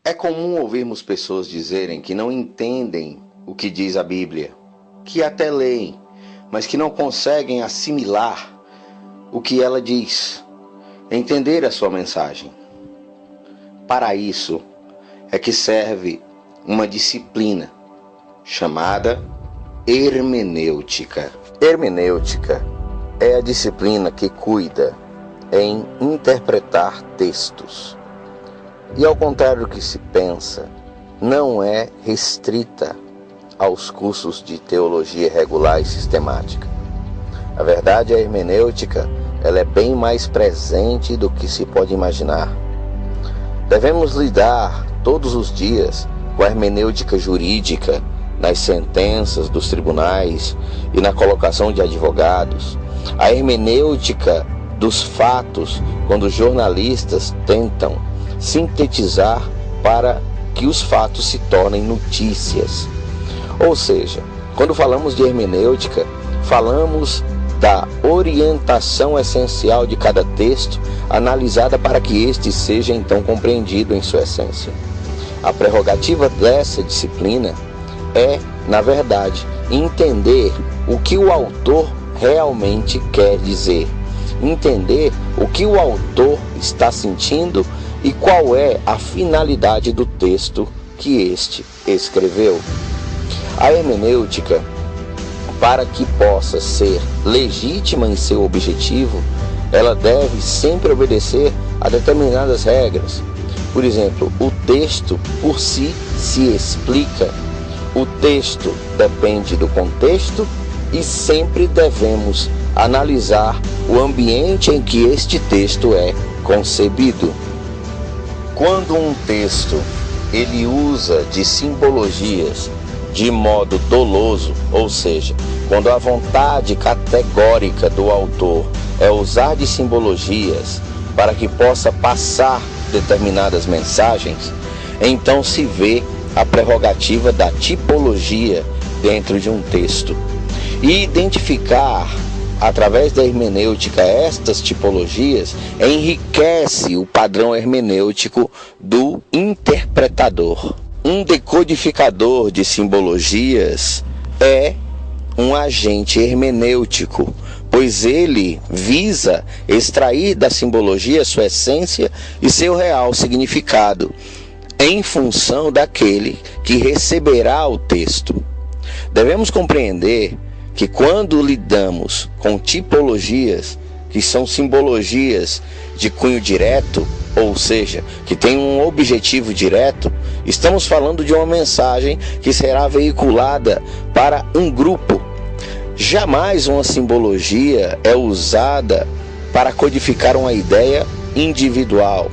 É comum ouvirmos pessoas dizerem que não entendem o que diz a Bíblia, que até leem, mas que não conseguem assimilar o que ela diz, entender a sua mensagem. Para isso é que serve uma disciplina chamada hermenêutica. Hermenêutica é a disciplina que cuida em interpretar textos. E ao contrário do que se pensa, não é restrita aos cursos de teologia regular e sistemática. A verdade, a hermenêutica, ela é bem mais presente do que se pode imaginar. Devemos lidar todos os dias com a hermenêutica jurídica nas sentenças dos tribunais e na colocação de advogados, a hermenêutica dos fatos, quando os jornalistas tentam sintetizar para que os fatos se tornem notícias. Ou seja, quando falamos de hermenêutica, falamos da orientação essencial de cada texto, analisada para que este seja então compreendido em sua essência. A prerrogativa dessa disciplina é, na verdade, entender o que o autor realmente quer dizer, entender o que o autor está sentindo e qual é a finalidade do texto que este escreveu. A hermenêutica, para que possa ser legítima em seu objetivo, ela deve sempre obedecer a determinadas regras. Por exemplo, o texto por si se explica. O texto depende do contexto e sempre devemos analisar o ambiente em que este texto é concebido. Quando um texto ele usa de simbologias de modo doloso, ou seja, quando a vontade categórica do autor é usar de simbologias para que possa passar determinadas mensagens, então se vê a prerrogativa da tipologia dentro de um texto. E identificar, através da hermenêutica, estas tipologias enriquece o padrão hermenêutico do interpretador. Um decodificador de simbologias é um agente hermenêutico, pois ele visa extrair da simbologia sua essência e seu real significado, em função daquele que receberá o texto. Devemos compreender que quando lidamos com tipologias, que são simbologias de cunho direto, ou seja, que tem um objetivo direto, estamos falando de uma mensagem que será veiculada para um grupo. Jamais uma simbologia é usada para codificar uma ideia individual.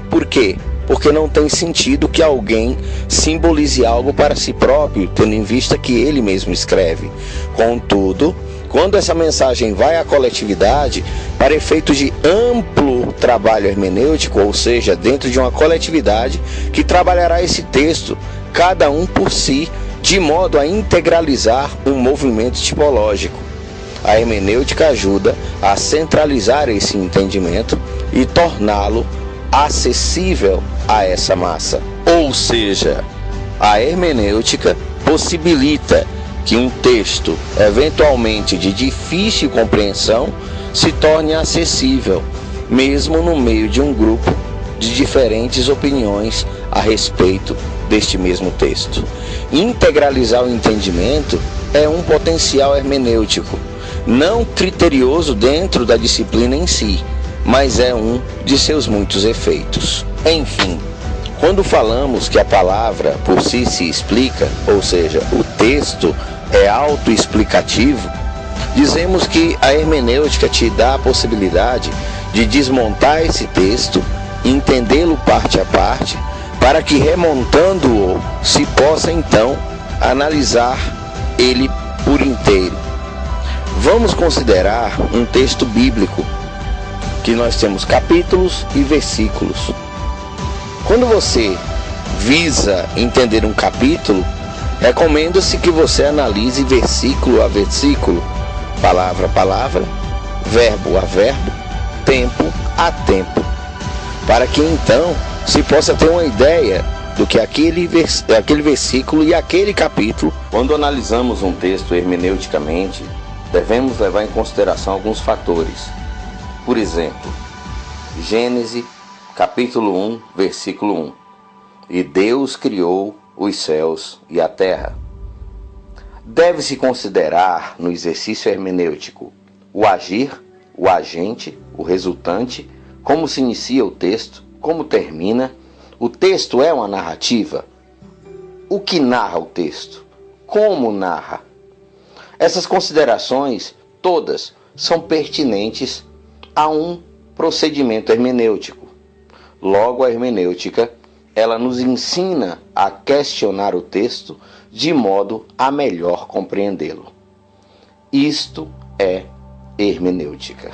Por quê? Porque não tem sentido que alguém simbolize algo para si próprio, tendo em vista que ele mesmo escreve. Contudo, quando essa mensagem vai à coletividade, para efeito de amplo trabalho hermenêutico, ou seja, dentro de uma coletividade que trabalhará esse texto, cada um por si, de modo a integralizar um movimento tipológico. A hermenêutica ajuda a centralizar esse entendimento e torná-lo acessível a essa massa. Ou seja, a hermenêutica possibilita que um texto, eventualmente de difícil compreensão, se torne acessível, mesmo no meio de um grupo de diferentes opiniões a respeito deste mesmo texto. Integralizar o entendimento é um potencial hermenêutico, não criterioso dentro da disciplina em si, mas é um de seus muitos efeitos. Enfim, quando falamos que a palavra por si se explica, ou seja, o texto é autoexplicativo, dizemos que a hermenêutica te dá a possibilidade de desmontar esse texto, entendê-lo parte a parte, para que remontando-o se possa então analisar ele por inteiro. Vamos considerar um texto bíblico, que nós temos capítulos e versículos. Quando você visa entender um capítulo, recomenda-se que você analise versículo a versículo, palavra a palavra, verbo a verbo, tempo a tempo, para que então se possa ter uma ideia do que aquele versículo e aquele capítulo. Quando analisamos um texto hermeneuticamente, devemos levar em consideração alguns fatores. Por exemplo, Gênesis capítulo 1, versículo 1. E Deus criou os céus e a terra. Deve-se considerar no exercício hermenêutico o agir, o agente, o resultante, como se inicia o texto, como termina. O texto é uma narrativa. O que narra o texto? Como narra? Essas considerações todas são pertinentes a um procedimento hermenêutico. Logo, a hermenêutica, ela nos ensina a questionar o texto de modo a melhor compreendê-lo. Isto é hermenêutica.